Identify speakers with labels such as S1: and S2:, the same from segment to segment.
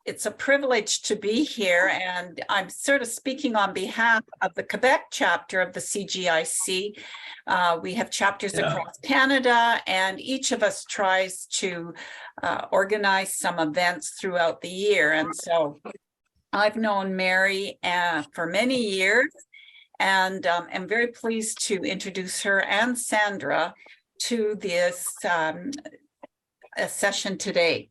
S1: It's a privilege to be here, and I'm sort of speaking on behalf of the Quebec chapter of the CGIC. We have chapters across Canada, and each of us tries to organize some events throughout the year. And so I've known Mary for many years, and am very pleased to introduce her and Sandra to this session today.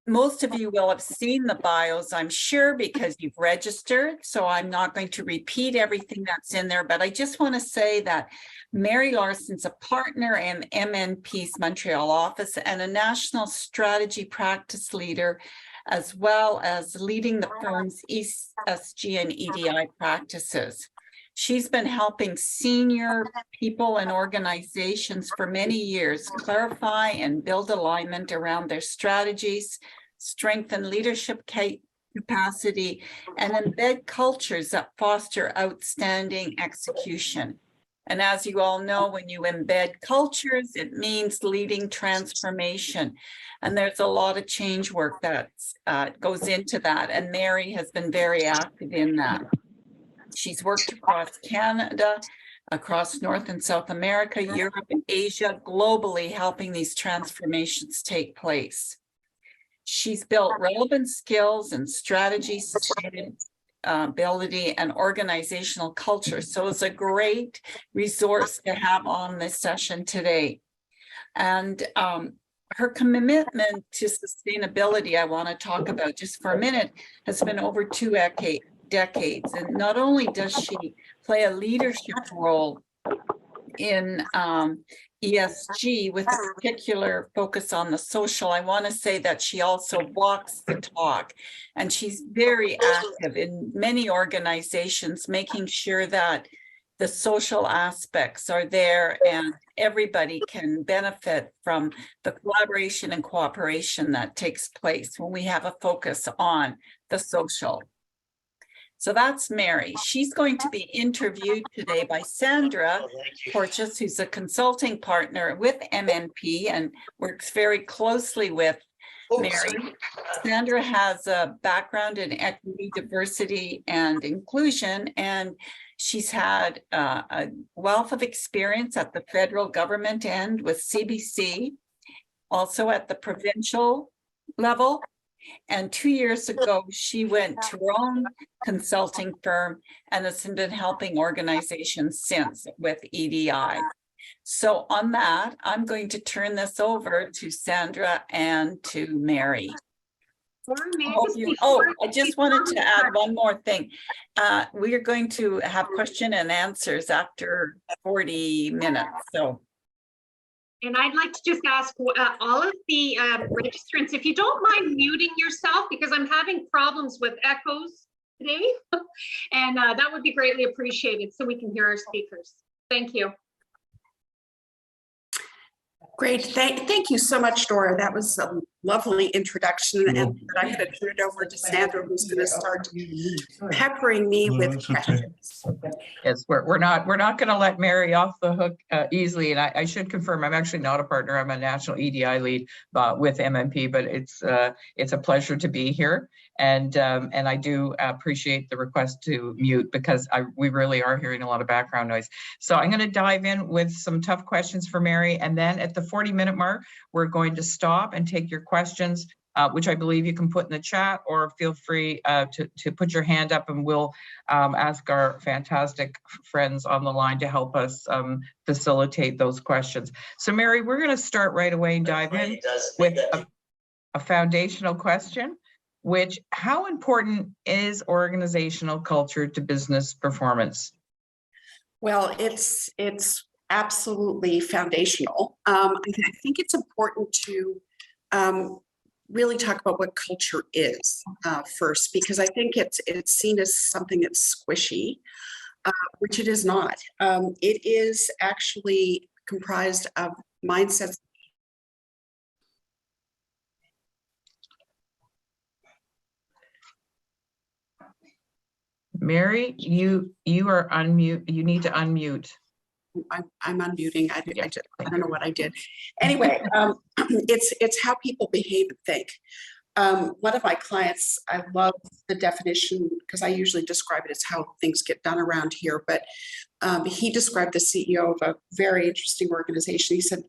S1: Most of you will have seen the bios, I'm sure, because you've registered. So I'm not going to repeat everything that's in there, but I just want to say that Mary Larson's a partner in MNP's Montreal office and a national strategy practice leader, as well as leading the firm's ESG and EDI practices. She's been helping senior people and organizations for many years clarify and build alignment around their strategies, strengthen leadership capacity, and embed cultures that foster outstanding execution. And as you all know, when you embed cultures, it means leading transformation. And there's a lot of change work that goes into that. And Mary has been very active in that. She's worked across Canada, across North and South America, Europe, Asia, globally, helping these transformations take place. She's built relevant skills and strategy, sustainability, and organizational culture. So it's a great resource to have on this session today. And her commitment to sustainability, I want to talk about just for a minute, has been over 2 decades. And not only does she play a leadership role in ESG with a particular focus on the social, I want to say that she also walks the talk, and she's very active in many organizations, making sure that the social aspects are there and everybody can benefit from the collaboration and cooperation that takes place when we have a focus on the social. So that's Mary. She's going to be interviewed today by Sandra Porteous, who's a consulting partner with MNP and works very closely with Mary. Sandra has a background in equity, diversity, and inclusion, and she's had a wealth of experience at the federal government end with CBC, also at the provincial level. And 2 years ago, she went to her own consulting firm and has been helping organizations since with EDI. So on that, I'm going to turn this over to Sandra and to Mary. I just wanted to add one more thing. We are going to have question and answers after 40 minutes.
S2: And I'd like to just ask all of the registrants, if you don't mind muting yourself, because I'm having problems with echoes today, and that would be greatly appreciated so we can hear our speakers. Thank you.
S3: Great. Thank you so much, Dora. That was a lovely introduction. And I'm going to turn it over to Sandra, who's going to start peppering me with questions.
S4: Yes, we're not going to let Mary off the hook easily. And I should confirm, I'm actually not a partner. I'm a national EDI lead with MNP, but it's a pleasure to be here. And I do appreciate the request to mute because we really are hearing a lot of background noise. So I'm going to dive in with some tough questions for Mary. And then at the 40-minute mark, we're going to stop and take your questions, which I believe you can put in the chat, or feel free to put your hand up, and we'll ask our fantastic friends on the line to help us facilitate those questions. So Mary, we're going to start right away and dive in with a foundational question, which: how important is organizational culture to business performance?
S3: Well, it's absolutely foundational. I think it's important to really talk about what culture is first, because I think it's seen as something that's squishy, which it is not. It is actually comprised of mindsets.
S4: Mary, you are unmute. You need to unmute.
S3: I'm unmuting.
S4: Yeah,
S3: I don't know what I did. Anyway, it's how people behave and think. One of my clients, I love the definition because I usually describe it as how things get done around here, but he described the CEO of a very interesting organization. He said,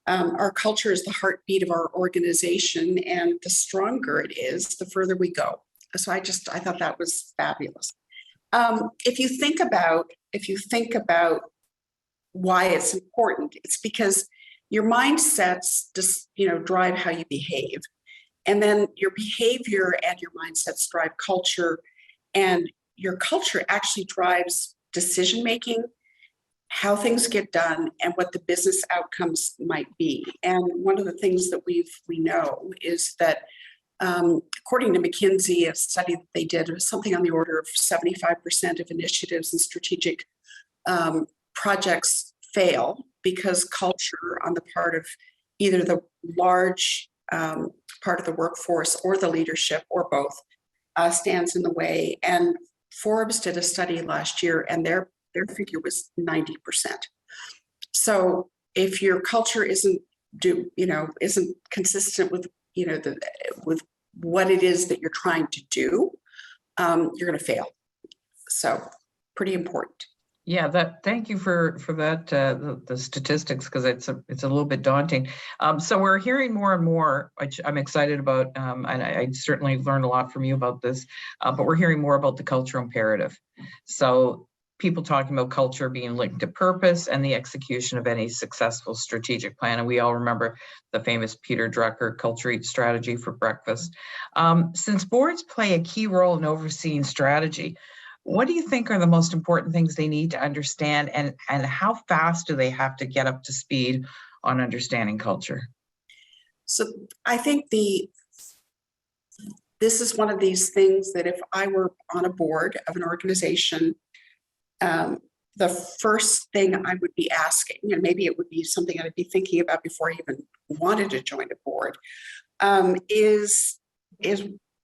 S3: our culture is the heartbeat of our organization, and the stronger it is, the further we go. So I thought that was fabulous. If you think about why it's important, it's because your mindsets just, drive how you behave. And then your behavior and your mindsets drive culture, and your culture actually drives decision-making, how things get done, and what the business outcomes might be. And one of the things that we know is that according to McKinsey, a study that they did, was something on the order of 75% of initiatives and strategic projects fail because culture on the part of either the large part of the workforce or the leadership or both stands in the way. And Forbes did a study last year, and their figure was 90%. So if your culture isn't consistent with with what it is that you're trying to do, you're going to fail. So pretty important.
S4: Yeah, thank you for that, the statistics, because it's a little bit daunting. So we're hearing more and more, which I'm excited about, and I certainly learned a lot from you about this, but we're hearing more about the cultural imperative. So people talking about culture being linked to purpose and the execution of any successful strategic plan. And we all remember the famous Peter Drucker culture eats strategy for breakfast. Since boards play a key role in overseeing strategy, what do you think are the most important things they need to understand, and how fast do they have to get up to speed on understanding culture?
S3: So I think this is one of these things that if I were on a board of an organization, the first thing I would be asking, and maybe it would be something I'd be thinking about before I even wanted to join a board, is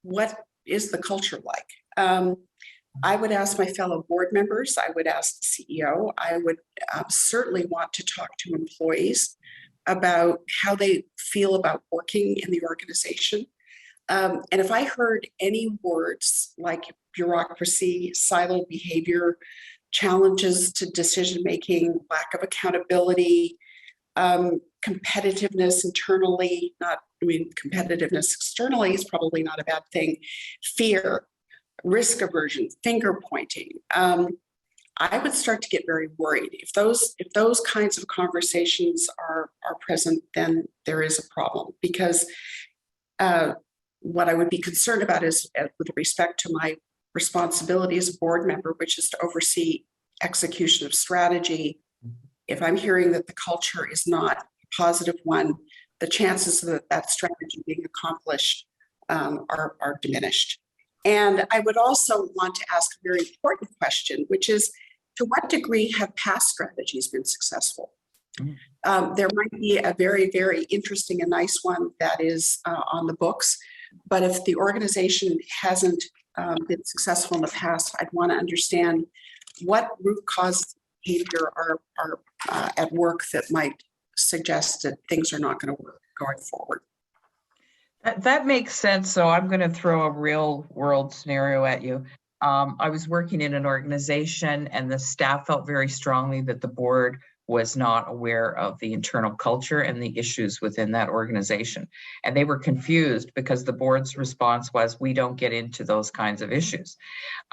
S3: what is the culture like? I would ask my fellow board members, I would ask the CEO, I would certainly want to talk to employees about how they feel about working in the organization. And if I heard any words like bureaucracy, siloed behavior, challenges to decision-making, lack of accountability, competitiveness internally, competitiveness externally is probably not a bad thing, fear, risk aversion, finger pointing, I would start to get very worried. If those kinds of conversations are present, then there is a problem, because what I would be concerned about is with respect to my responsibility as a board member, which is to oversee execution of strategy. If I'm hearing that the culture is not a positive one, the chances of that strategy being accomplished are diminished. And I would also want to ask a very important question, which is, to what degree have past strategies been successful? There might be a very, very interesting and nice one that is on the books, but if the organization hasn't been successful in the past, I'd want to understand what root cause behavior are at work that might suggest that things are not going to work going forward.
S4: That makes sense. So I'm going to throw a real world scenario at you. I was working in an organization, and the staff felt very strongly that the board was not aware of the internal culture and the issues within that organization. And they were confused because the board's response was, we don't get into those kinds of issues.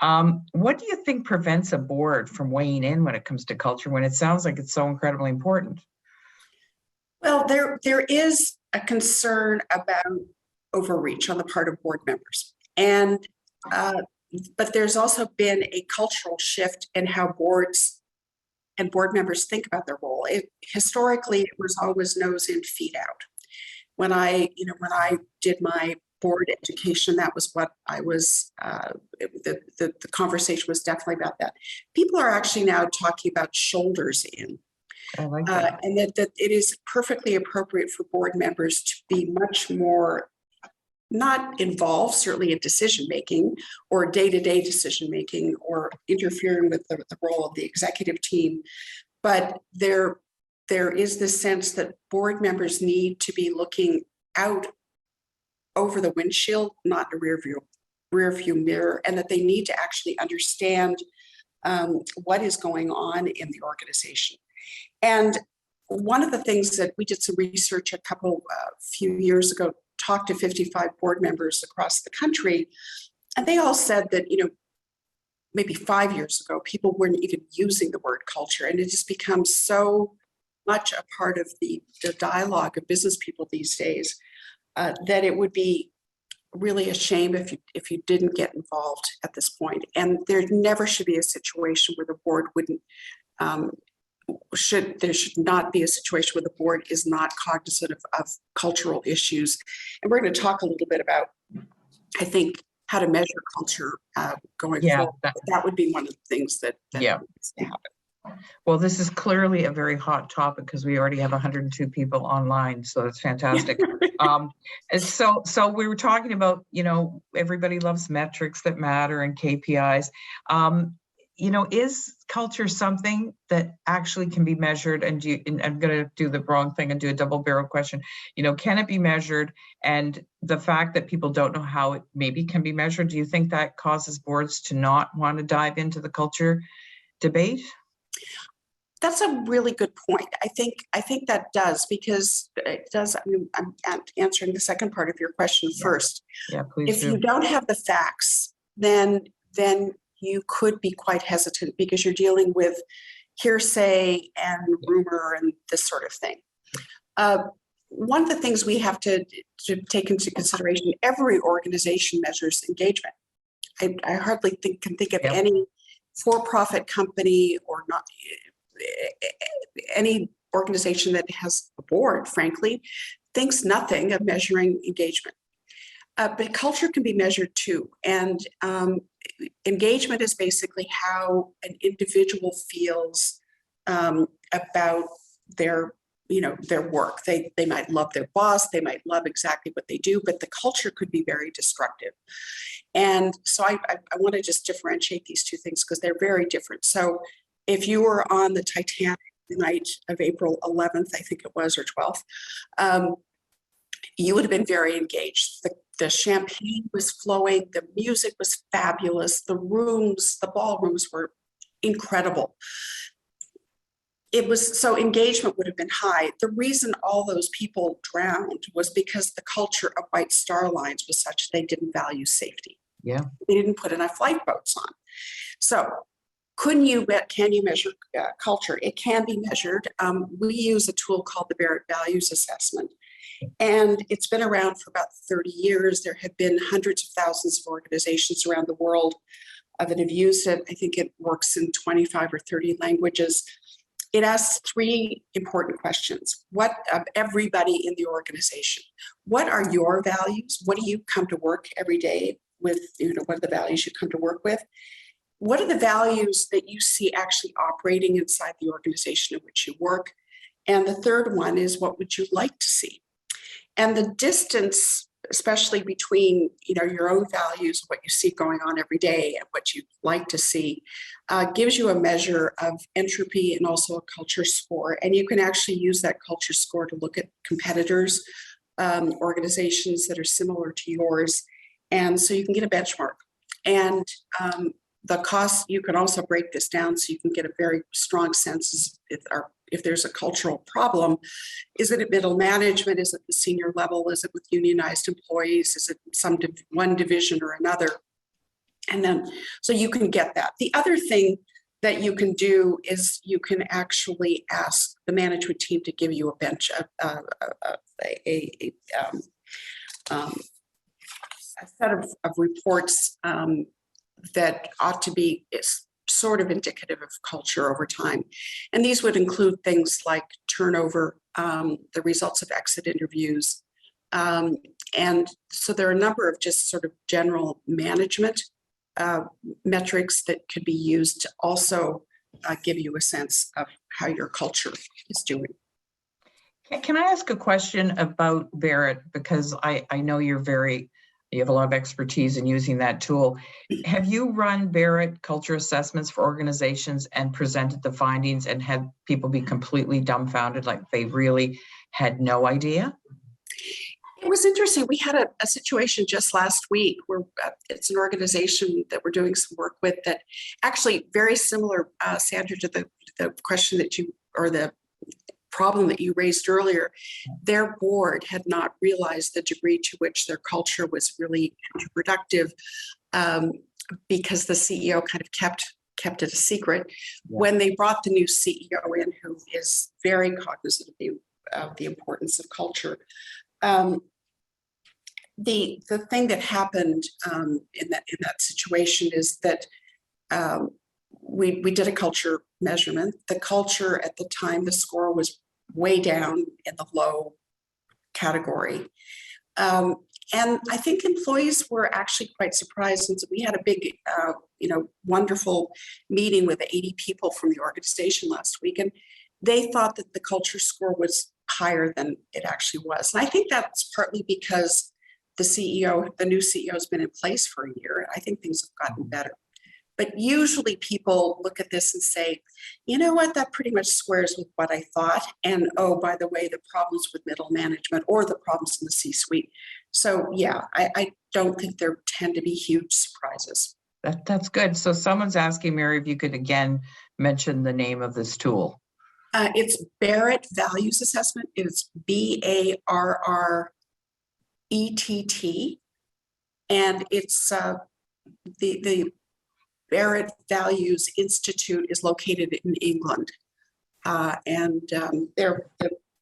S4: What do you think prevents a board from weighing in when it comes to culture, when it sounds like it's so incredibly important?
S3: Well, there is a concern about overreach on the part of board members. And but there's also been a cultural shift in how boards and board members think about their role. Historically, it was always nose in, feet out. When I did my board education, that was what I was, the conversation was definitely about that. People are actually now talking about shoulders in.
S4: I like that.
S3: And that it is perfectly appropriate for board members to be much more not involved, certainly in decision-making or day-to-day decision-making or interfering with the role of the executive team, but there is this sense that board members need to be looking out over the windshield, not the rear view mirror, and that they need to actually understand what is going on in the organization. And one of the things that we did some research a few years ago, talked to 55 board members across the country, and they all said that, maybe 5 years ago, people weren't even using the word culture, and it just becomes so much a part of the dialogue of business people these days that it would be really a shame if you didn't get involved at this point. And there never should be a situation where the board wouldn't there should not be a situation where the board is not cognizant of cultural issues. And we're going to talk a little bit about, I think, how to measure culture going forward. That would be one of the things that needs to happen.
S4: Well, this is clearly a very hot topic because we already have 102 people online, so that's fantastic. And so we were talking about, everybody loves metrics that matter and KPIs. Is culture something that actually can be measured? And I'm going to do the wrong thing and do a double barrel question. Can it be measured? And the fact that people don't know how it maybe can be measured, do you think that causes boards to not want to dive into the culture debate?
S3: That's a really good point. I think that does, because it does. I'm answering the second part of your question first.
S4: Yeah, please.
S3: If you don't have the facts, then you could be quite hesitant because you're dealing with hearsay and rumor and this sort of thing. One of the things we have to take into consideration, every organization measures engagement. I hardly can think of any for-profit company or not any organization that has a board, frankly, thinks nothing of measuring engagement. But culture can be measured too. And engagement is basically how an individual feels about their work. They might love their boss, they might love exactly what they do, but the culture could be very destructive. And so I want to just differentiate these two things because they're very different. So if you were on the Titanic the night of April 11th, I think it was, or 12th, you would have been very engaged. The champagne was flowing, the music was fabulous, the ballrooms were incredible. So engagement would have been high. The reason all those people drowned was because the culture of White Star Lines was such they didn't value safety.
S4: Yeah.
S3: They didn't put enough lifeboats on. So can you measure culture? It can be measured. We use a tool called the Barrett Values Assessment. And it's been around for about 30 years. There have been hundreds of thousands of organizations around the world that have used it. I think it works in 25 or 30 languages. It asks three important questions. What of everybody in the organization? What are your values? What do you come to work every day with? What are the values you come to work with? What are the values that you see actually operating inside the organization in which you work? And the third one is, what would you like to see? And the distance, especially between your own values, what you see going on every day, and what you'd like to see, gives you a measure of entropy and also a culture score. And you can actually use that culture score to look at competitors, organizations that are similar to yours, and so you can get a benchmark. And the cost, you can also break this down so you can get a very strong sense if there's a cultural problem. Is it at middle management? Is it the senior level? Is it with unionized employees? Is it one division or another? And then, so you can get that. The other thing that you can do is you can actually ask the management team to give you a set of reports that ought to be sort of indicative of culture over time. And these would include things like turnover, the results of exit interviews. And so there are a number of just sort of general management metrics that could be used to also give you a sense of how your culture is doing.
S4: Can I ask a question about Barrett? Because I know you're very You have a lot of expertise in using that tool. Have you run Barrett culture assessments for organizations and presented the findings and had people be completely dumbfounded, like they really had no idea?
S3: It was interesting. We had a situation just last week where it's an organization that we're doing some work with that actually very similar, Sandra, to the question that you, or the problem that you raised earlier. Their board had not realized the degree to which their culture was really counterproductive, because the CEO kind of kept it a secret.
S4: Yeah.
S3: When they brought the new CEO in, who is very cognizant of the importance of culture, the thing that happened in that situation is that we did a culture measurement. The culture at the time, the score was way down in the low category. And I think employees were actually quite surprised, since we had a big, wonderful meeting with 80 people from the organization last week, and they thought that the culture score was higher than it actually was. And I think that's partly because the new CEO has been in place for a year. I think things have gotten better. But usually people look at this and say, you know what, that pretty much squares with what I thought. And oh, by the way, the problems with middle management or the problems in the C-suite. So yeah, I don't think there tend to be huge surprises.
S4: That's good. So someone's asking, Mary, if you could again mention the name of this tool.
S3: It's Barrett Values Assessment. It's BARRETT. And it's the Barrett Values Institute is located in England. They're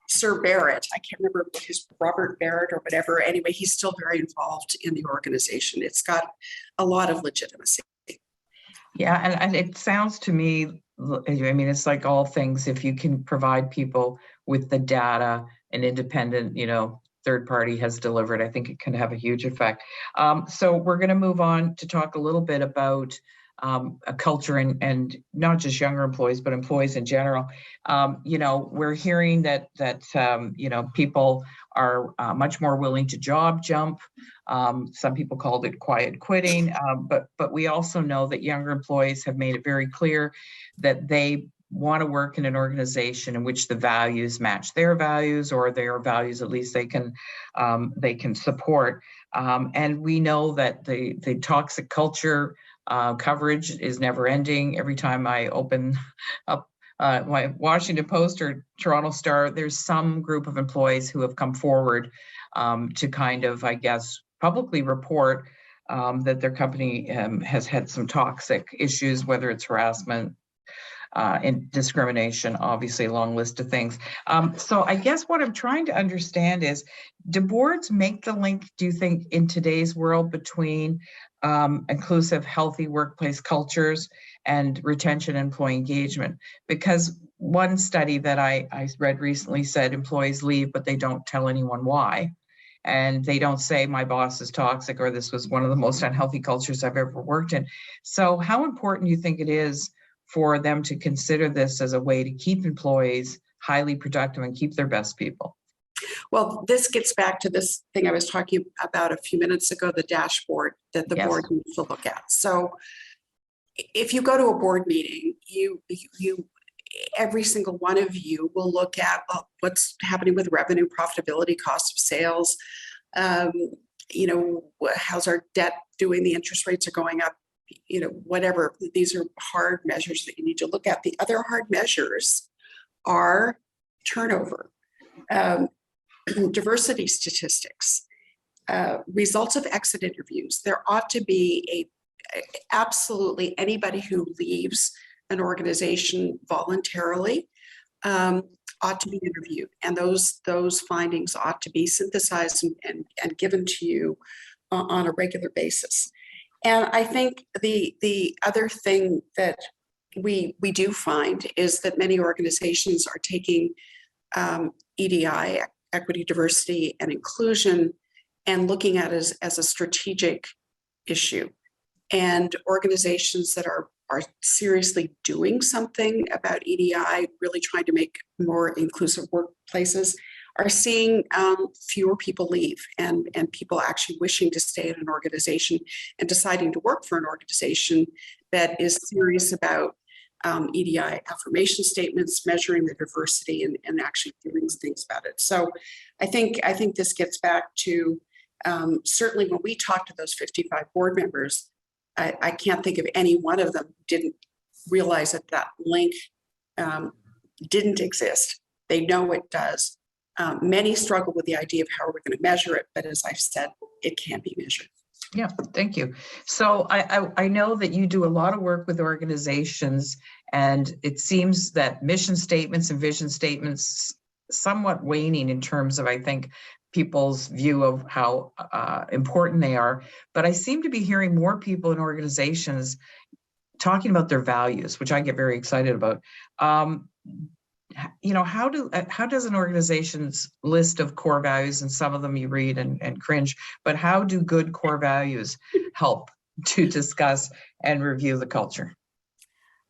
S3: Sir Barrett, I can't remember if he's Robert Barrett or whatever. Anyway, he's still very involved in the organization. It's got a lot of legitimacy.
S4: Yeah, and it sounds to me, I mean, it's like all things, if you can provide people with the data, an independent, third party has delivered, I think it can have a huge effect. So we're going to move on to talk a little bit about a culture and not just younger employees, but employees in general. We're hearing that people are much more willing to job jump. Some people called it quiet quitting, but we also know that younger employees have made it very clear that they want to work in an organization in which the values match their values, or their values at least they can support. And we know that the toxic culture coverage is never ending. Every time I open up my Washington Post or Toronto Star, there's some group of employees who have come forward to kind of, I guess, publicly report that their company has had some toxic issues, whether it's harassment and discrimination, obviously a long list of things. So I guess what I'm trying to understand is, do boards make the link, do you think, in today's world between inclusive, healthy workplace cultures and retention and employee engagement? Because one study that I read recently said employees leave, but they don't tell anyone why. And they don't say my boss is toxic, or this was one of the most unhealthy cultures I've ever worked in. So how important do you think it is for them to consider this as a way to keep employees highly productive and keep their best people?
S3: Well, this gets back to this thing I was talking about a few minutes ago, the dashboard that the board needs to look at. So if you go to a board meeting, you every single one of you will look at what's happening with revenue, profitability, cost of sales. How's our debt doing? The interest rates are going up. Whatever. These are hard measures that you need to look at. The other hard measures are turnover, diversity statistics, results of exit interviews. There ought to be absolutely anybody who leaves an organization voluntarily ought to be interviewed, and those findings ought to be synthesized and given to you on a regular basis. And I think the other thing that we do find is that many organizations are taking EDI, equity, diversity, and inclusion, and looking at it as a strategic issue. And organizations that are seriously doing something about EDI, really trying to make more inclusive workplaces, are seeing fewer people leave, and people actually wishing to stay in an organization and deciding to work for an organization that is serious about EDI affirmation statements, measuring the diversity, and actually doing things about it. So I think this gets back to certainly when we talk to those 55 board members, I can't think of any one of them who didn't realize that that link didn't exist. They know it does. Many struggle with the idea of how we're going to measure it, but as I've said, it can be measured.
S4: Yeah, thank you. So I know that you do a lot of work with organizations, and it seems that mission statements and vision statements somewhat waning in terms of, I think, people's view of how important they are. But I seem to be hearing more people in organizations talking about their values, which I get very excited about. You know, how does an organization's list of core values, and some of them you read and cringe, but how do good core values help to discuss and review the culture?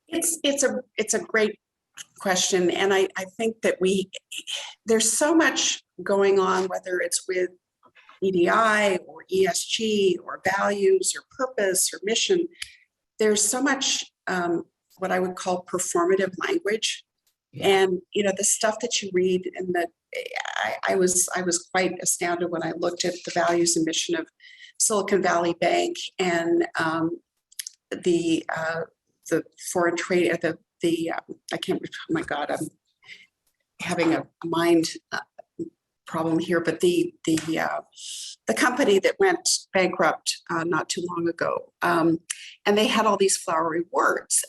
S3: It's a great question, and I think that there's so much going on, whether it's with EDI or ESG or values or purpose or mission. There's so much what I would call performative language. Yeah. And the stuff that you read, and that I was quite astounded when I looked at the values and mission of Silicon Valley Bank and the foreign trade, I can't. Oh my God, I'm having a mind problem here. But the company that went bankrupt not too long ago, and they had all these flowery words.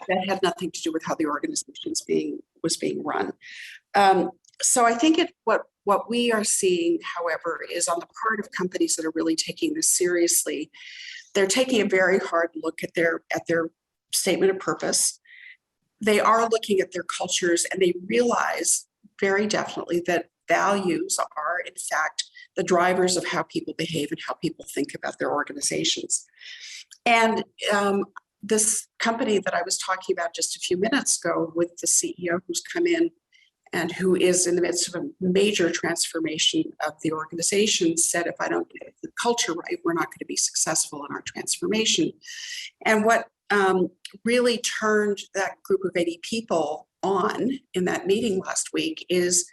S3: That had nothing to do with how the organization was being run. So I think what we are seeing, however, is on the part of companies that are really taking this seriously, they're taking a very hard look at their statement of purpose. They are looking at their cultures, and they realize very definitely that values are, in fact, the drivers of how people behave and how people think about their organizations. And this company that I was talking about just a few minutes ago, with the CEO who's come in and who is in the midst of a major transformation of the organization, said, if I don't get the culture right, we're not going to be successful in our transformation. And what really turned that group of 80 people on in that meeting last week is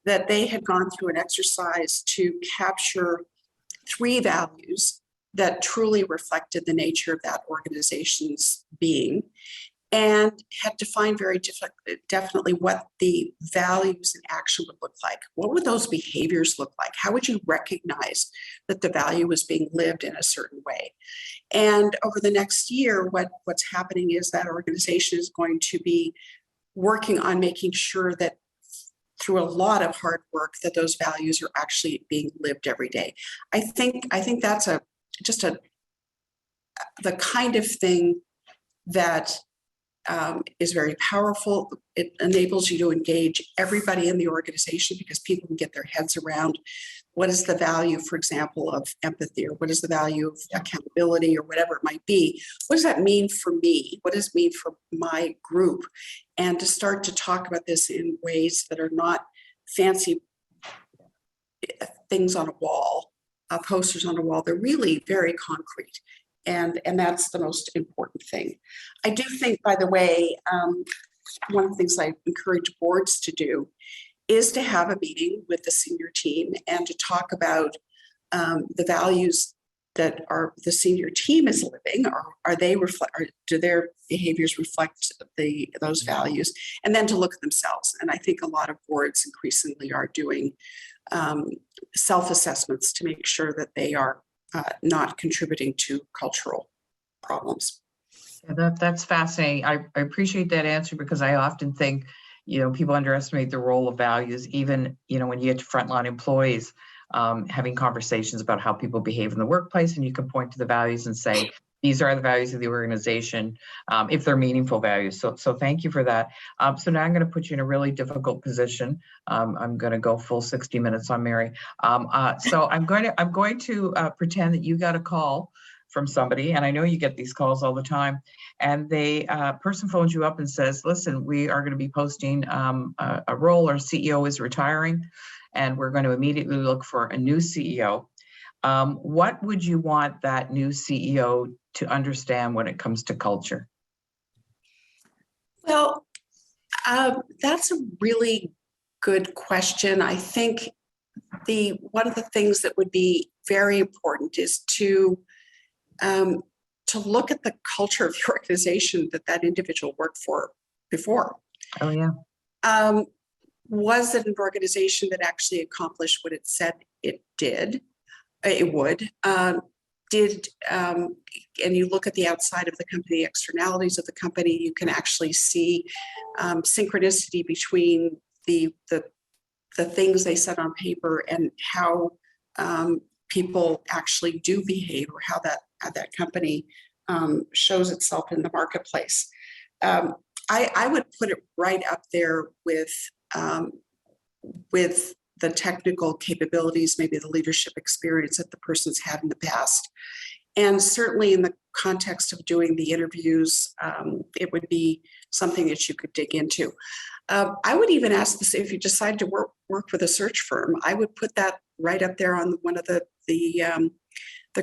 S3: that they had gone through an exercise to capture 3 values that truly reflected the nature of that organization's being, and had defined very definitely what the values in action would look like. What would those behaviors look like? How would you recognize that the value was being lived in a certain way? And over the next year, what's happening is that organization is going to be working on making sure that through a lot of hard work, that those values are actually being lived every day. I think that's the kind of thing that is very powerful. It enables you to engage everybody in the organization, because people can get their heads around what is the value, for example, of empathy, or what is the value of accountability, or whatever it might be. What does that mean for me? What does it mean for my group? And to start to talk about this in ways that are not fancy things on a wall, posters on a wall. They're really very concrete. And that's the most important thing. I do think, by the way, one of the things I encourage boards to do is to have a meeting with the senior team and to talk about the values that the senior team is living. Do their behaviors reflect those values? And then to look at themselves. And I think a lot of boards increasingly are doing self-assessments to make sure that they are not contributing to cultural problems.
S4: Yeah, that's fascinating. I appreciate that answer, because I often think, people underestimate the role of values, even, when you get to frontline employees, having conversations about how people behave in the workplace, and you can point to the values and say, these are the values of the organization, if they're meaningful values. So thank you for that. So now I'm going to put you in a really difficult position. I'm going to go full 60 minutes on Mary. So I'm going to pretend that you got a call from somebody, and I know you get these calls all the time, and they person phones you up and says, listen, we are going to be posting a role, our CEO is retiring, and we're going to immediately look for a new CEO. What would you want that new CEO to understand when it comes to culture?
S3: Well, that's a really good question. I think one of the things that would be very important is to look at the culture of the organization that individual worked for before.
S4: Oh, yeah.
S3: Was it an organization that actually accomplished what it said it did? It would. And you look at the outside of the company, externalities of the company, you can actually see synchronicity between the things they said on paper and how people actually do behave, or how that company shows itself in the marketplace. I would put it right up there with the technical capabilities, maybe the leadership experience that the person's had in the past. And certainly in the context of doing the interviews, it would be something that you could dig into. I would even ask this, if you decide to work with a search firm, I would put that right up there on one of the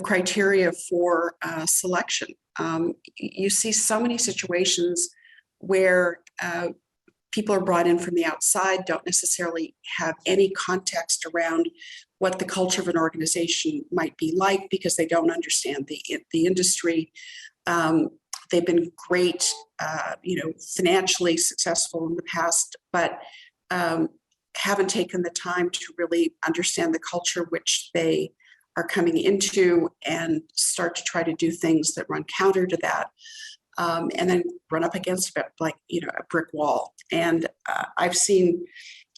S3: criteria for selection. You see so many situations where people are brought in from the outside, don't necessarily have any context around what the culture of an organization might be like, because they don't understand the industry. They've been great, financially successful in the past, but haven't taken the time to really understand the culture which they are coming into, and start to try to do things that run counter to that. And then run up against it like, a brick wall. And I've seen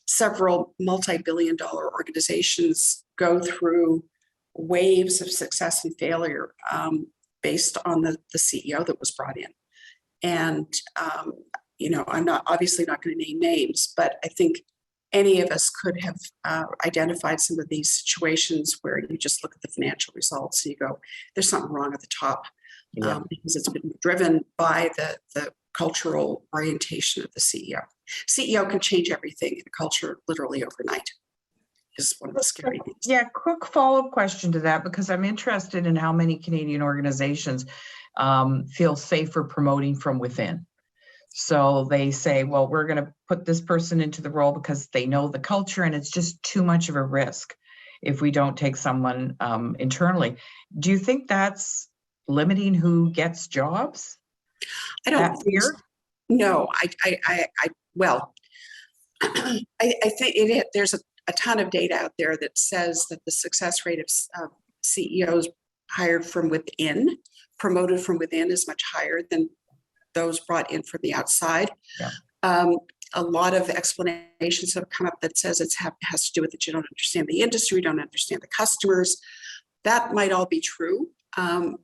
S3: several multi-billion-dollar organizations go through waves of success and failure based on the CEO that was brought in. And, I'm obviously not going to name names, but I think any of us could have identified some of these situations where you just look at the financial results and you go, there's something wrong at the top.
S4: Yeah.
S3: Because it's been driven by the cultural orientation of the CEO. CEO can change everything in a culture literally overnight, is one of the scary things.
S4: Yeah, quick follow-up question to that, because I'm interested in how many Canadian organizations feel safer promoting from within. So they say, well, we're going to put this person into the role because they know the culture, and it's just too much of a risk if we don't take someone internally. Do you think that's limiting who gets jobs?
S3: I don't think so. No, well, I think there's a ton of data out there that says that the success rate of CEOs hired from within, promoted from within, is much higher than those brought in from the outside. Yeah. A lot of explanations have come up that says it has to do with that you don't understand the industry, don't understand the customers. That might all be true.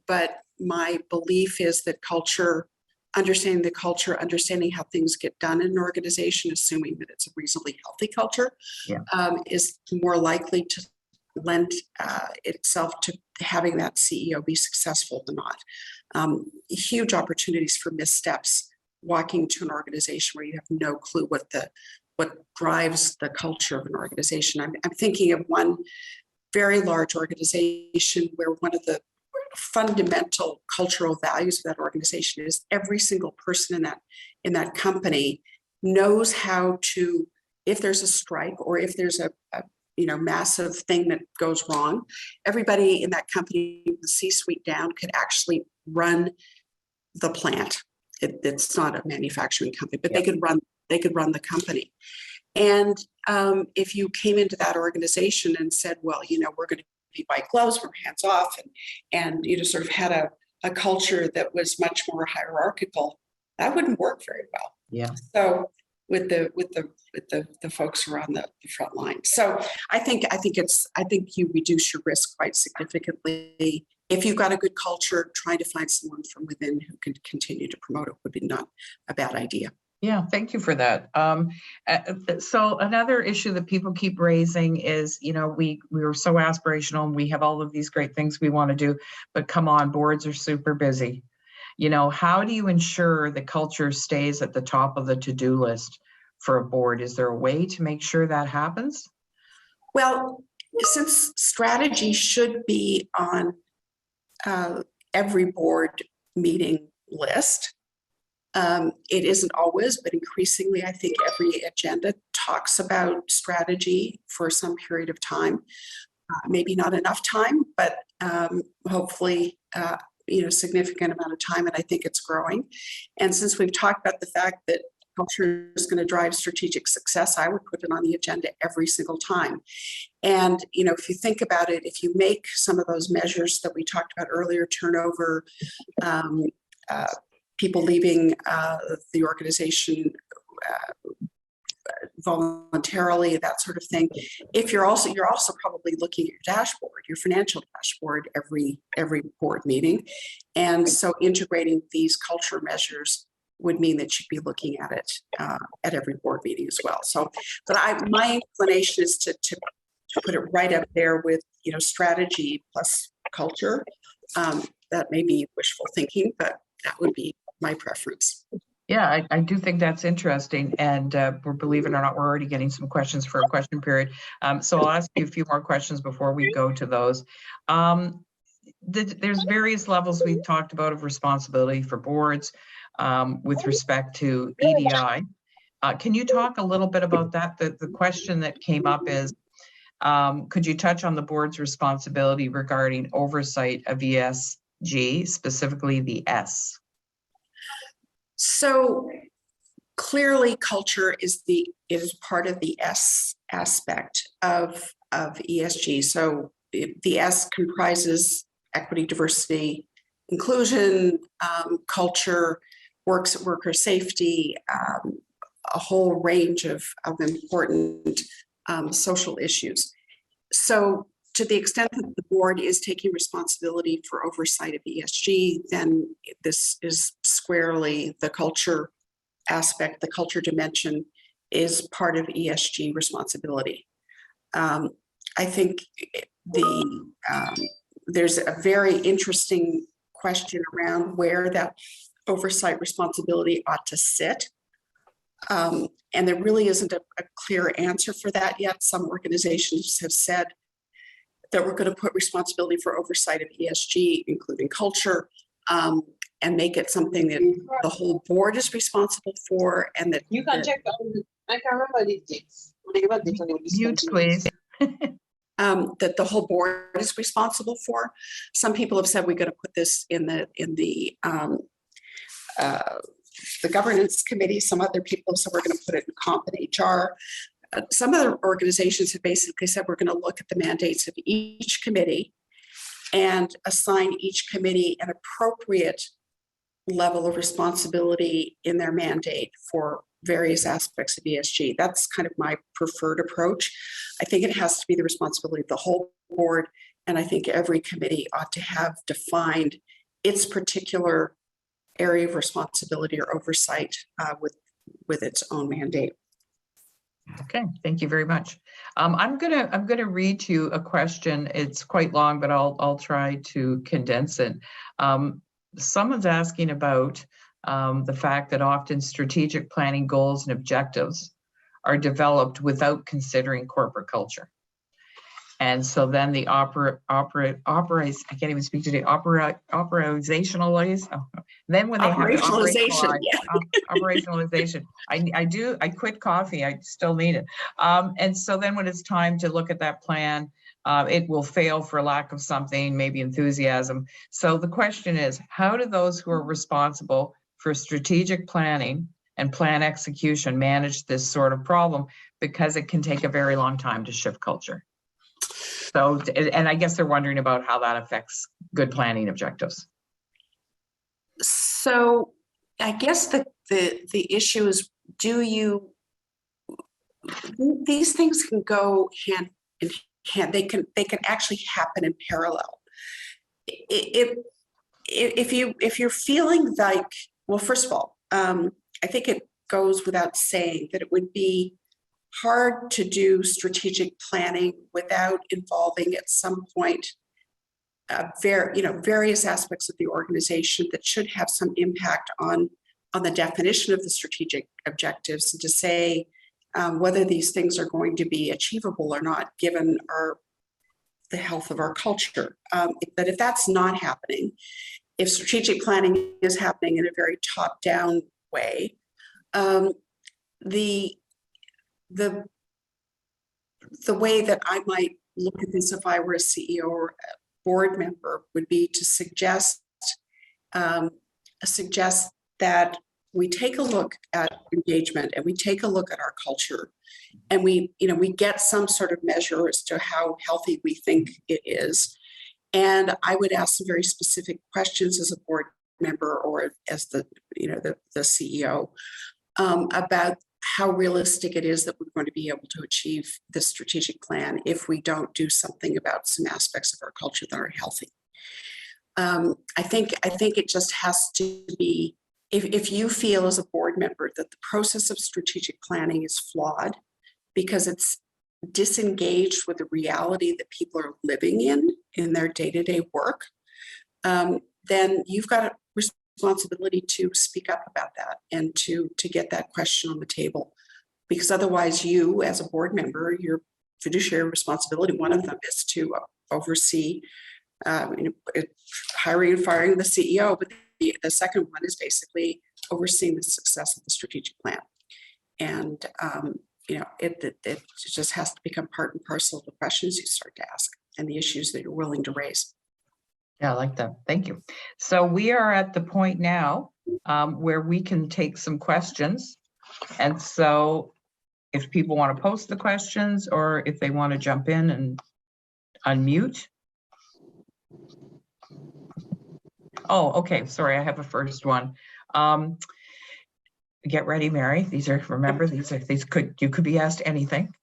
S3: But my belief is that understanding the culture, understanding how things get done in an organization, assuming that it's a reasonably healthy culture, yeah, is more likely to lend itself to having that CEO be successful than not. Huge opportunities for missteps walking to an organization where you have no clue what drives the culture of an organization. I'm thinking of one very large organization where one of the fundamental cultural values of that organization is every single person in that company knows how to, if there's a strike or if there's a massive thing that goes wrong, everybody in that company, the C-suite down, could actually run the plant. It's not a manufacturing company, but they could run the company. And if you came into that organization and said, well, we're going to be white gloves, we're hands off, and sort of had a culture that was much more hierarchical, that wouldn't work very well. Yeah. So with the folks who are on the front line. So I think you reduce your risk quite significantly. If you've got a good culture, trying to find someone from within who can continue to promote it would be not a bad idea.
S4: Yeah, thank you for that. So another issue that people keep raising is, we are so aspirational and we have all of these great things we want to do, but come on, boards are super busy. How do you ensure the culture stays at the top of the to-do list for a board? Is there a way to make sure that happens?
S3: Well, since strategy should be on every board meeting list, it isn't always, but increasingly, I think every agenda talks about strategy for some period of time. Maybe not enough time, but hopefully, significant amount of time, and I think it's growing. And since we've talked about the fact that culture is going to drive strategic success, I would put it on the agenda every single time. And, if you think about it, if you make some of those measures that we talked about earlier, turnover, people leaving the organization voluntarily, that sort of thing. If you're also probably looking at your dashboard, your financial dashboard every board meeting. And so integrating these culture measures would mean that you'd be looking at it at every board meeting as well. So, but my inclination is to put it right up there with, strategy plus culture. That may be wishful thinking, but that would be my preference.
S4: Yeah, I do think that's interesting. And believe it or not, we're already getting some questions for a question period. So I'll ask you a few more questions before we go to those. There's various levels we talked about of responsibility for boards with respect to EDI. Can you talk a little bit about that? The question that came up is, could you touch on the board's responsibility regarding oversight of ESG, specifically the S?
S3: So clearly culture is part of the S aspect of ESG. So the S comprises equity, diversity, inclusion, culture, worker safety, a whole range of important social issues. So to the extent that the board is taking responsibility for oversight of ESG, then this is squarely the culture aspect, the culture dimension is part of ESG responsibility. I think there's a very interesting question around where that oversight responsibility ought to sit. And there really isn't a clear answer for that yet. Some organizations have said that we're going to put responsibility for oversight of ESG, including culture, and make it something that the whole board is responsible for, and that
S5: you can check. I can remember these things.
S4: Mute, please.
S3: That the whole board is responsible for. Some people have said we're going to put this in the governance committee. Some other people have said we're going to put it in comp and HR. Some other organizations have basically said we're going to look at the mandates of each committee and assign each committee an appropriate level of responsibility in their mandate for various aspects of ESG. That's kind of my preferred approach. I think it has to be the responsibility of the whole board, and I think every committee ought to have defined its particular area of responsibility or oversight with its own mandate.
S4: Okay, thank you very much. I'm gonna read to you a question. It's quite long, but I'll try to condense it. Someone's asking about the fact that often strategic planning goals and objectives are developed without considering corporate culture. And so then the operationalize. Then when they have
S3: operationalization,
S4: operationalization. I quit coffee. I still need it. And so then when it's time to look at that plan, it will fail for lack of something, maybe enthusiasm. So the question is, how do those who are responsible for strategic planning and plan execution manage this sort of problem? Because it can take a very long time to shift culture. So, and I guess they're wondering about how that affects good planning objectives.
S3: So I guess the issue is, these things can go hand in hand. They can actually happen in parallel. If you're feeling like, well, first of all, I think it goes without saying that it would be hard to do strategic planning without involving at some point various aspects of the organization that should have some impact on the definition of the strategic objectives, and to say whether these things are going to be achievable or not, given the health of our culture. But if that's not happening, if strategic planning is happening in a very top-down way, the way that I might look at this if I were a CEO or a board member would be to suggest that we take a look at engagement and we take a look at our culture, and we get some sort of measure as to how healthy we think it is. And I would ask some very specific questions as a board member or as the CEO about how realistic it is that we're going to be able to achieve this strategic plan if we don't do something about some aspects of our culture that are healthy. I think it just has to be, if you feel as a board member that the process of strategic planning is flawed because it's disengaged with the reality that people are living in their day-to-day work, then you've got a responsibility to speak up about that and to get that question on the table. Because otherwise you, as a board member, your fiduciary responsibility, one of them is to oversee hiring and firing the CEO, but the second one is basically overseeing the success of the strategic plan. And it just has to become part and parcel of the questions you start to ask and the issues that you're willing to raise.
S4: Yeah, I like that. Thank you. So we are at the point now where we can take some questions. And so if people want to post the questions or if they want to jump in and unmute. Oh, okay. Sorry, I have a first one. Get ready, Mary. You could be asked anything.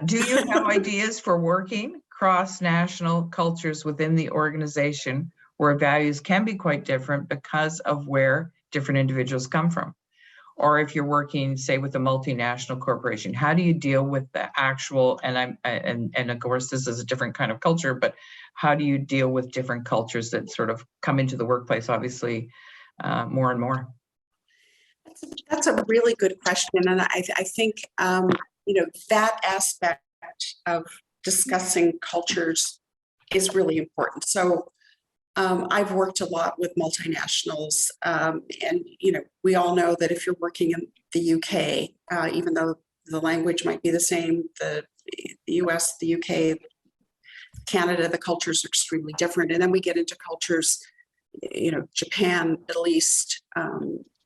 S4: Do you have ideas for working cross-national cultures within the organization where values can be quite different because of where different individuals come from? Or if you're working, say, with a multinational corporation, how do you deal with the actual, and of course, this is a different kind of culture, but how do you deal with different cultures that sort of come into the workplace, obviously, more and more?
S3: That's a really good question. And I think, that aspect of discussing cultures is really important. So I've worked a lot with multinationals, and we all know that if you're working in the UK, even though the language might be the same, the US, the UK, Canada, the cultures are extremely different. And then we get into cultures, Japan, Middle East,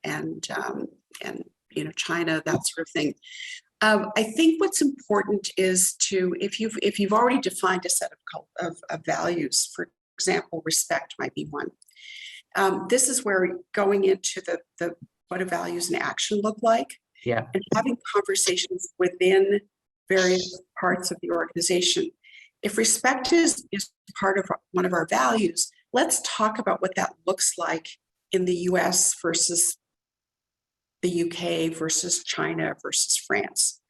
S3: and China, that sort of thing. I think what's important is to, if you've already defined a set of values, for example, respect might be one. This is where going into the what do values and action look like,
S4: yeah,
S3: and having conversations within various parts of the organization. If respect is part of one of our values, let's talk about what that looks like in the US versus the UK versus China versus France.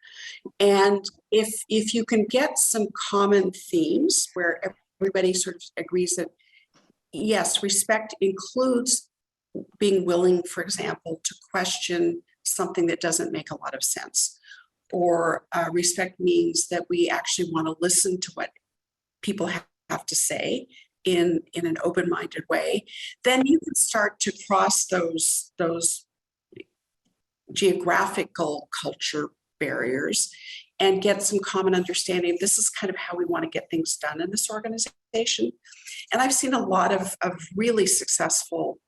S3: And if you can get some common themes where everybody sort of agrees that, yes, respect includes being willing, for example, to question something that doesn't make a lot of sense, or respect means that we actually want to listen to what people have to say in an open-minded way, then you can start to cross those geographical culture barriers and get some common understanding. This is kind of how we want to get things done in this organization. And I've seen a lot of really successful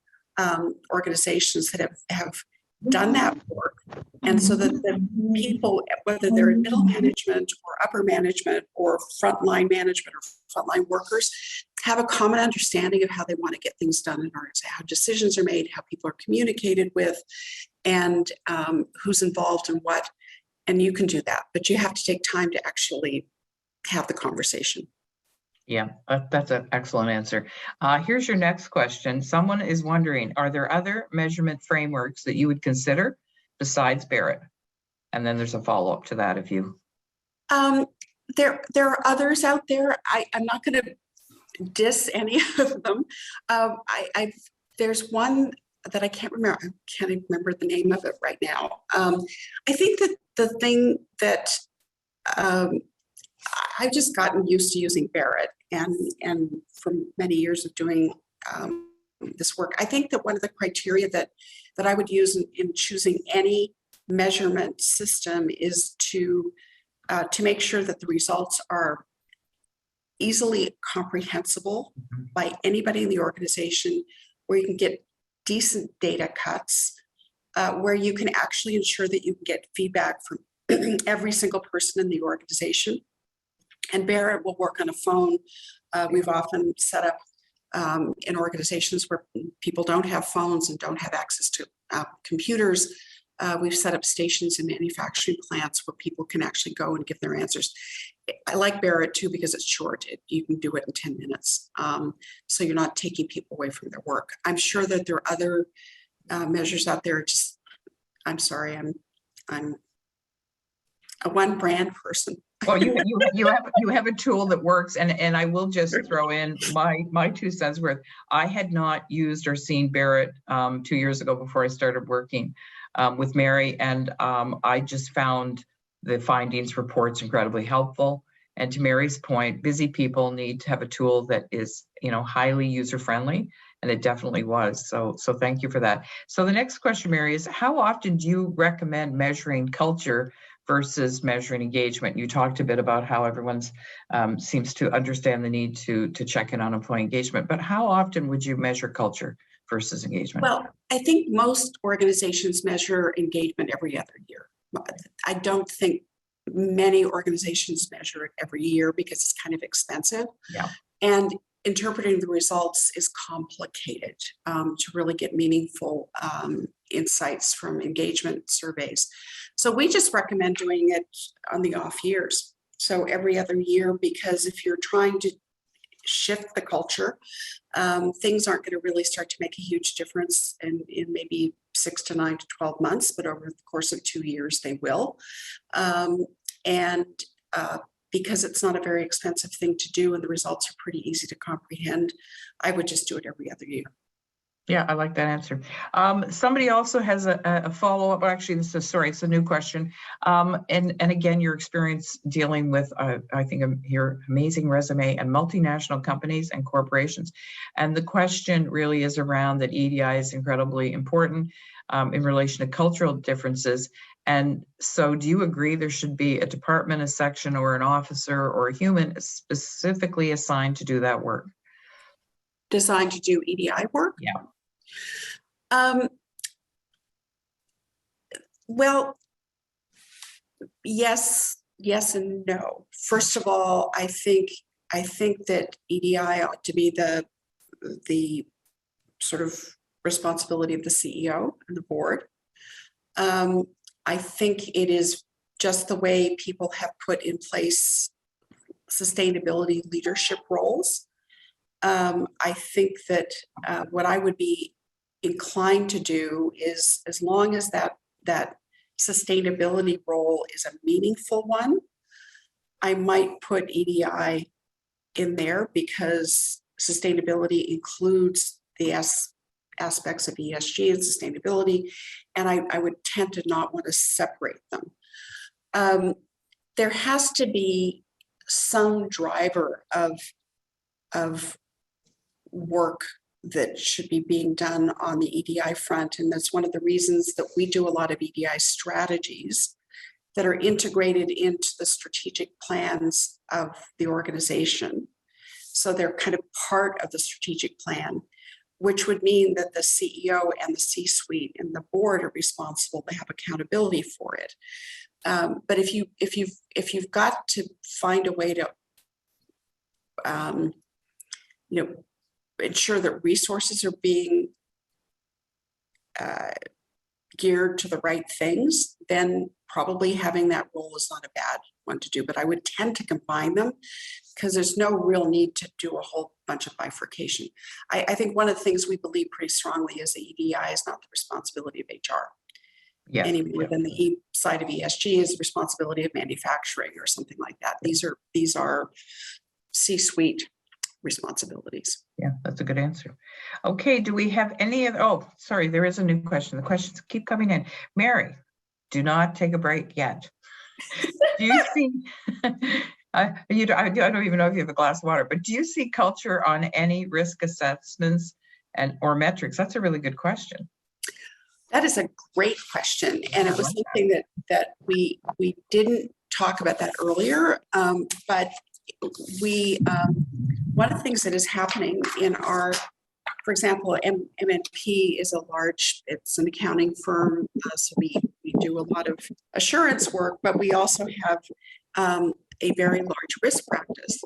S3: organizations that have done that work. And so that the people, whether they're in middle management or upper management or frontline management or frontline workers, have a common understanding of how they want to get things done in order to how decisions are made, how people are communicated with, and who's involved in what. And you can do that, but you have to take time to actually have the conversation.
S4: Yeah, that's an excellent answer. Here's your next question. Someone is wondering, are there other measurement frameworks that you would consider besides Barrett? And then there's a follow-up to that if you.
S3: There are others out there. I'm not going to diss any of them. There's one that I can't remember. I can't even remember the name of it right now. I think that the thing that I've just gotten used to using Barrett, and from many years of doing this work, I think that one of the criteria that I would use in choosing any measurement system is to make sure that the results are easily comprehensible by anybody in the organization, where you can get decent data cuts, where you can actually ensure that you can get feedback from every single person in the organization. And Barrett will work on a phone. We've often set up in organizations where people don't have phones and don't have access to computers. We've set up stations in manufacturing plants where people can actually go and give their answers. I like Barrett too because it's short. You can do it in 10 minutes. So you're not taking people away from their work. I'm sure that there are other measures out there. Just, I'm sorry, I'm a one brand person.
S4: Well, you have a tool that works, and I will just throw in my 2 cents worth. I had not used or seen Barrett 2 years ago before I started working with Mary, and I just found the findings reports incredibly helpful. And to Mary's point, busy people need to have a tool that is, highly user friendly, and it definitely was. So thank you for that. So the next question, Mary, is how often do you recommend measuring culture versus measuring engagement? You talked a bit about how everyone's seems to understand the need to check in on employee engagement, but how often would you measure culture versus engagement?
S3: Well, I think most organizations measure engagement every other year. I don't think many organizations measure it every year because it's kind of expensive.
S4: Yeah.
S3: And interpreting the results is complicated to really get meaningful insights from engagement surveys. So we just recommend doing it on the off years. So every other year, because if you're trying to shift the culture, things aren't going to really start to make a huge difference in maybe 6 to 9 to 12 months, but over the course of 2 years, they will. Because it's not a very expensive thing to do and the results are pretty easy to comprehend, I would just do it every other year.
S4: Yeah, I like that answer. Somebody also has a follow-up. Actually, it's a new question. And again, your experience dealing with, I think, your amazing resume and multinational companies and corporations. And the question really is around that EDI is incredibly important in relation to cultural differences. And so do you agree there should be a department, a section, or an officer or a human specifically assigned to do that work?
S3: Designed to do EDI work?
S4: Yeah.
S3: Well, yes and no. First of all, I think that EDI ought to be the sort of responsibility of the CEO and the board. I think it is just the way people have put in place sustainability leadership roles. I think that what I would be inclined to do is, as long as that sustainability role is a meaningful one, I might put EDI in there because sustainability includes the aspects of ESG and sustainability, and I would tend to not want to separate them. There has to be some driver of work that should be being done on the EDI front. And that's one of the reasons that we do a lot of EDI strategies that are integrated into the strategic plans of the organization. So they're kind of part of the strategic plan, which would mean that the CEO and the C-suite and the board are responsible to have accountability for it. But if you've got to find a way to ensure that resources are being geared to the right things, then probably having that role is not a bad one to do. But I would tend to combine them because there's no real need to do a whole bunch of bifurcation. I think one of the things we believe pretty strongly is that EDI is not the responsibility of HR.
S4: Yes.
S3: any more than the E side of ESG is the responsibility of manufacturing or something like that. These are C-suite responsibilities.
S4: Yeah, that's a good answer. Okay, do we have any other, oh, sorry, there is a new question. The questions keep coming in. Mary, do not take a break yet. Do you see, I don't even know if you have a glass of water, but do you see culture on any risk assessments or metrics? That's a really good question.
S3: That is a great question. And it was something that we didn't talk about that earlier, but one of the things that is happening in our, for example, MNP is it's an accounting firm, so we do a lot of assurance work, but we also have a very large risk practice.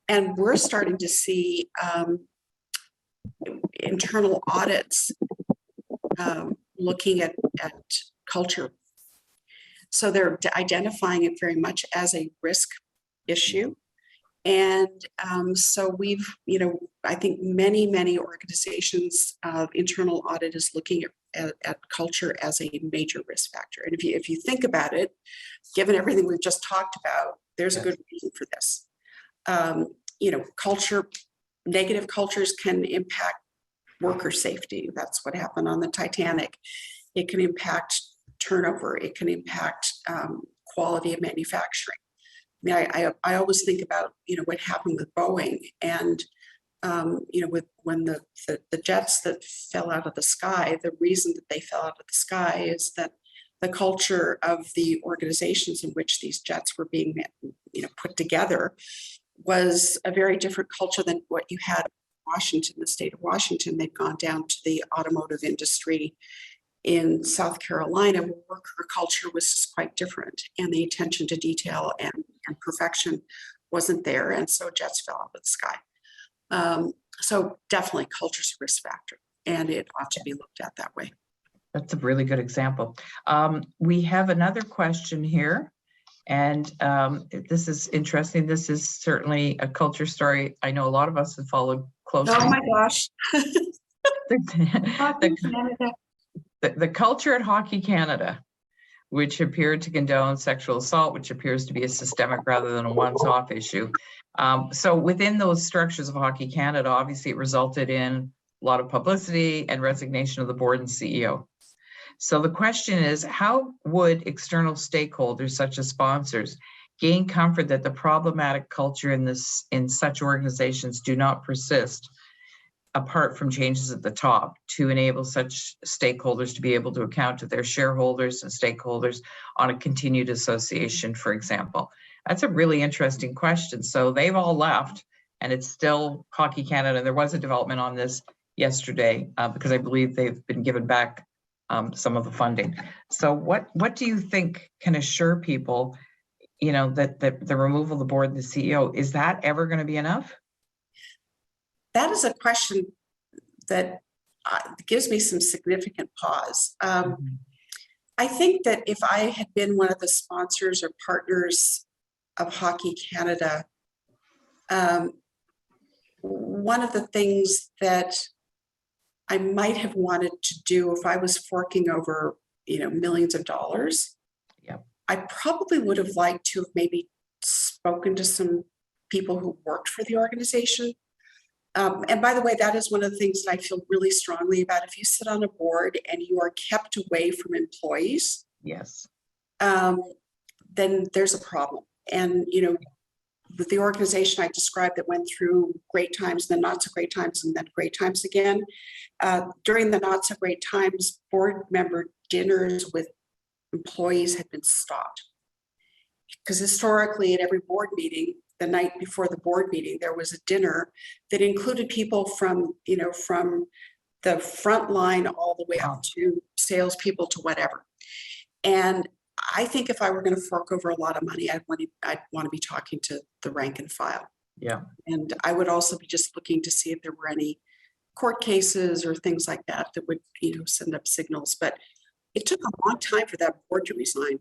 S3: And we're starting to see internal audits looking at culture. So they're identifying it very much as a risk issue. And so we've, I think many organizations, internal audit is looking at culture as a major risk factor. And if you think about it, given everything we've just talked about, there's a good reason for this. Culture, negative cultures can impact worker safety. That's what happened on the Titanic. It can impact turnover. It can impact quality of manufacturing. I always think about, what happened with Boeing and, when the jets that fell out of the sky, the reason that they fell out of the sky is that the culture of the organizations in which these jets were being, put together was a very different culture than what you had in Washington, the state of Washington. They've gone down to the automotive industry in South Carolina, where worker culture was just quite different, and the attention to detail and perfection wasn't there, and so jets fell out of the sky. So definitely culture's a risk factor, and it ought to be looked at that way.
S4: That's a really good example. We have another question here, and this is interesting. This is certainly a culture story I know a lot of us have followed closely.
S3: Oh my gosh.
S4: The culture at Hockey Canada, which appeared to condone sexual assault, which appears to be a systemic rather than a once-off issue. So within those structures of Hockey Canada, obviously it resulted in a lot of publicity and resignation of the board and CEO. So the question is, how would external stakeholders such as sponsors gain comfort that the problematic culture in such organizations do not persist apart from changes at the top to enable such stakeholders to be able to account to their shareholders and stakeholders on a continued association, for example? That's a really interesting question. So they've all left and it's still Hockey Canada. There was a development on this yesterday because I believe they've been given back some of the funding. So what do you think can assure people, that the removal of the board and the CEO, is that ever going to be enough?
S3: That is a question that gives me some significant pause. I think that if I had been one of the sponsors or partners of Hockey Canada, one of the things that I might have wanted to do if I was forking over, millions of dollars, I probably would have liked to have maybe spoken to some people who worked for the organization. And by the way, that is one of the things that I feel really strongly about. If you sit on a board and you are kept away from employees,
S4: yes,
S3: then there's a problem. And, with the organization I described that went through great times, then not so great times, and then great times again, during the not so great times, board member dinners with employees had been stopped. Because historically at every board meeting, the night before the board meeting, there was a dinner that included people from the front line all the way up to salespeople to whatever. And I think if I were going to fork over a lot of money, I'd want to be talking to the rank and file.
S4: Yeah.
S3: And I would also be just looking to see if there were any court cases or things like that that would, send up signals. But it took a long time for that board to resign.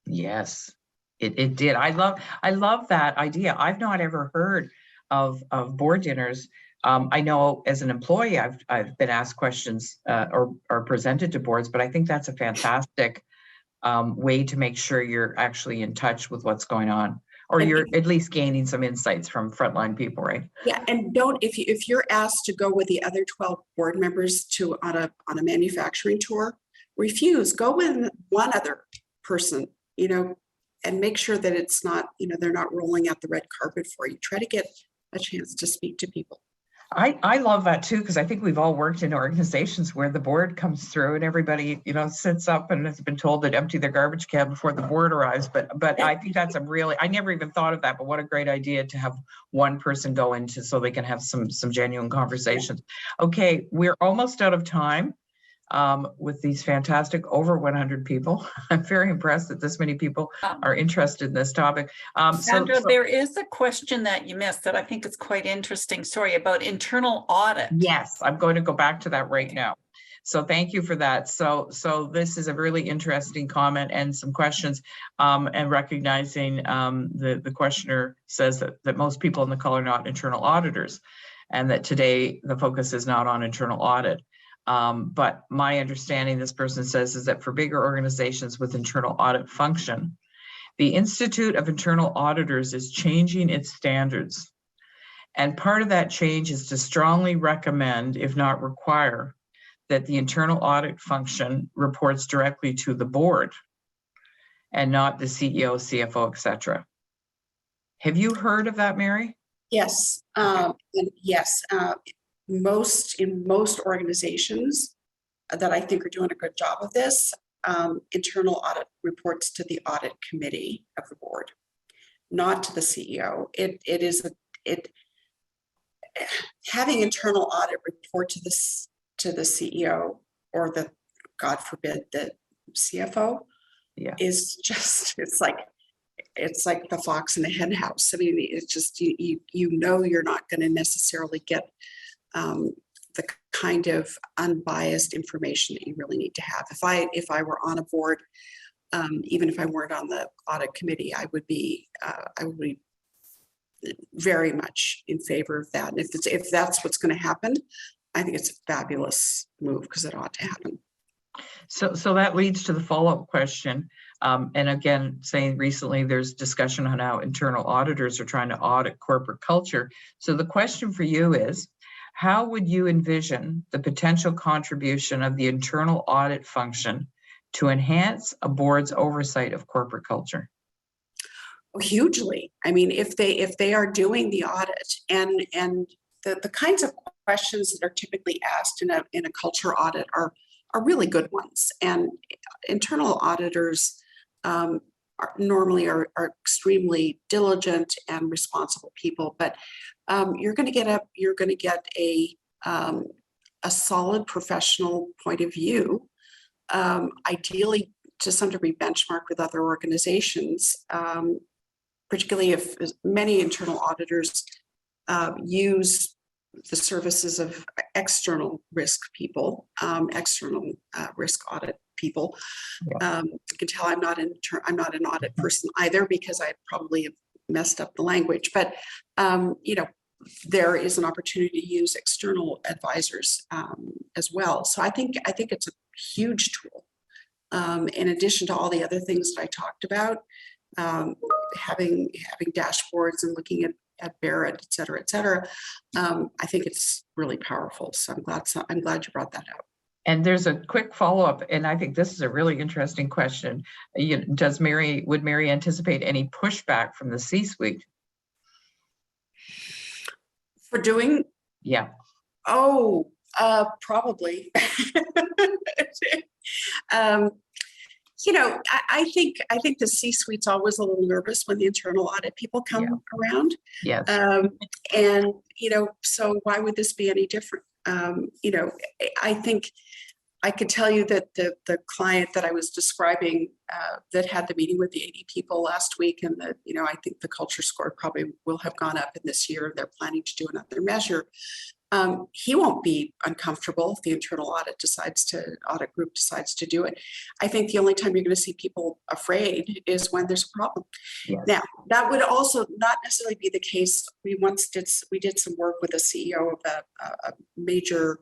S4: Yes. It did. I love that idea. I've not ever heard of board dinners. I know as an employee, I've been asked questions or presented to boards, but I think that's a fantastic way to make sure you're actually in touch with what's going on, or you're at least gaining some insights from frontline people, right?
S3: Yeah, and if you're asked to go with the other 12 board members to on a manufacturing tour, refuse. Go with one other person, and make sure that it's not, they're not rolling out the red carpet for you. Try to get a chance to speak to people.
S4: I love that too, because I think we've all worked in organizations where the board comes through and everybody, sits up and has been told to empty their garbage can before the board arrives. But I think that's I never even thought of that, but what a great idea to have one person go into so they can have some genuine conversations. Okay, we're almost out of time. With these fantastic over 100 people. I'm very impressed that this many people are interested in this topic.
S1: Sandra, there is a question that you missed that I think is quite interesting. Sorry, about internal audit.
S4: Yes, I'm going to go back to that right now. So thank you for that. So this is a really interesting comment and some questions, and recognizing the questioner says that most people in the call are not internal auditors, and that today the focus is not on internal audit. But my understanding, this person says, is that for bigger organizations with internal audit function, the Institute of Internal Auditors is changing its standards. And part of that change is to strongly recommend, if not require, that the internal audit function reports directly to the board and not the CEO, CFO, etc. Have you heard of that, Mary?
S3: Yes, and yes. In most organizations that I think are doing a good job of this, internal audit reports to the audit committee of the board, not to the CEO. Having internal audit report to the CEO or God forbid, the CFO, is just, it's like the fox in the hen house. I mean, it's just, you're not going to necessarily get the kind of unbiased information that you really need to have. If I were on a board, even if I weren't on the audit committee, I would be very much in favor of that. And if that's what's going to happen, I think it's a fabulous move, because it ought to happen.
S4: So that leads to the follow-up question. And again, saying recently there's discussion on how internal auditors are trying to audit corporate culture. So the question for you is, how would you envision the potential contribution of the internal audit function to enhance a board's oversight of corporate culture?
S3: Hugely. I mean, if they are doing the audit and the kinds of questions that are typically asked in a culture audit are really good ones. And internal auditors normally are extremely diligent and responsible people, but you're going to get a solid professional point of view, ideally to some degree benchmarked with other organizations, particularly if many internal auditors use the services of external risk people, external risk audit people. You can tell I'm not an audit person either, because I probably have messed up the language, but there is an opportunity to use external advisors as well. So I think it's a huge tool. In addition to all the other things that I talked about, having dashboards and looking at Barrett, et cetera, I think it's really powerful. So I'm glad you brought that out.
S4: And there's a quick follow-up, and I think this is a really interesting question. Would Mary anticipate any pushback from the C-suite?
S3: For doing?
S4: Yeah.
S3: Oh, probably. I think the C-suite's always a little nervous when the internal audit people come around.
S4: Yes.
S3: And so why would this be any different? I think I could tell you that the client that I was describing that had the meeting with the 80 people last week, and I think the culture score probably will have gone up in this year. They're planning to do another measure. He won't be uncomfortable if the internal audit group decides to do it. I think the only time you're going to see people afraid is when there's a problem.
S4: Yes.
S3: Now, that would also not necessarily be the case. We did some work with the CEO of a major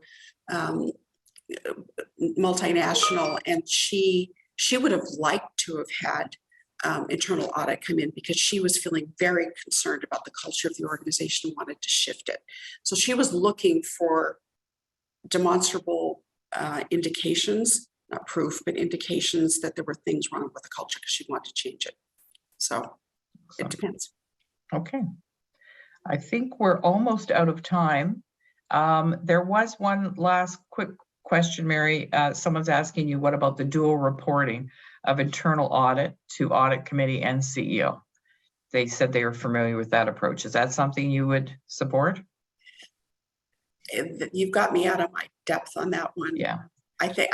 S3: multinational, and she she would have liked to have had internal audit come in because she was feeling very concerned about the culture of the organization and wanted to shift it. So she was looking for demonstrable indications, not proof, but indications that there were things wrong with the culture because she wanted to change it. So it depends.
S4: Okay. I think we're almost out of time. There was one last quick question, Mary. Someone's asking you, what about the dual reporting of internal audit to audit committee and CEO? They said they are familiar with that approach. Is that something you would support?
S3: You've got me out of my depth on that one.
S4: Yeah.
S3: I think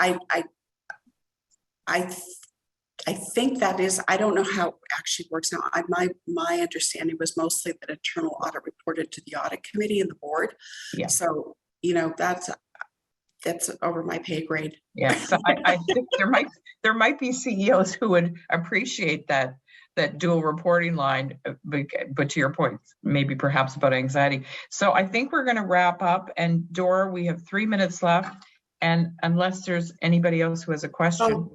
S3: I think that is, I don't know how it actually works now. My understanding was mostly that internal audit reported to the audit committee and the board.
S4: Yeah.
S3: So, that's over my pay grade.
S4: Yeah. So I think there might be CEOs who would appreciate that dual reporting line, but to your point, maybe perhaps about anxiety. So I think we're going to wrap up. And Dora, we have 3 minutes left. And unless there's anybody else who has a question.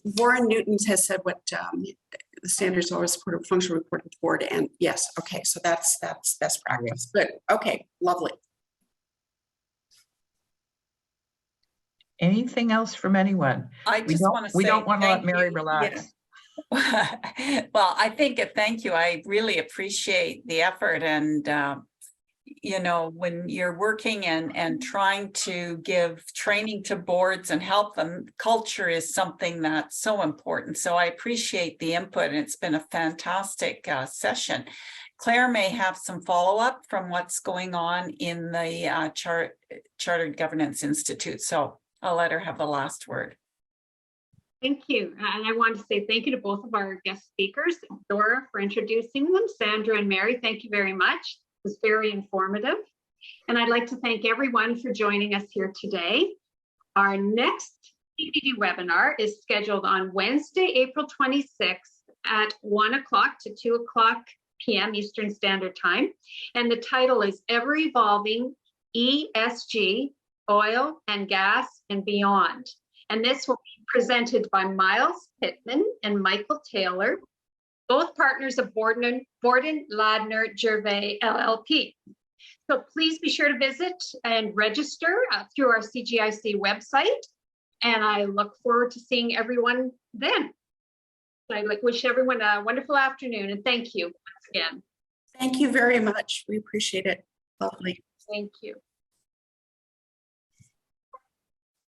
S3: Warren Newton has said what the standards always support a functional report to the board. And yes, okay, so that's best practice. Good. Okay, lovely.
S4: Anything else from anyone?
S1: I just want to say
S4: we don't want to let
S1: thank
S4: Mary
S1: you.
S4: relax.
S1: Yeah. Well, I think thank you. I really appreciate the effort, and when you're working and trying to give training to boards and help them, culture is something that's so important. So I appreciate the input, and it's been a fantastic session. Claire may have some follow-up from what's going on in the Chartered Governance Institute. So I'll let her have the last word.
S2: Thank you. And I want to say thank you to both of our guest speakers, Dora for introducing them, Sandra and Mary, thank you very much. It was very informative. And I'd like to thank everyone for joining us here today. Our next CPD webinar is scheduled on Wednesday, April 26th at 1 o'clock to 2 o'clock p.m. Eastern Standard Time. And the title is Ever Evolving ESG, Oil and Gas and Beyond. And this will be presented by Miles Pittman and Michael Taylor, both partners of Borden Ladner Gervais LLP. So please be sure to visit and register through our CGIC website. And I look forward to seeing everyone then. So I wish everyone a wonderful afternoon, and thank you once again.
S3: Thank you very much. We appreciate it. Lovely.
S2: Thank you.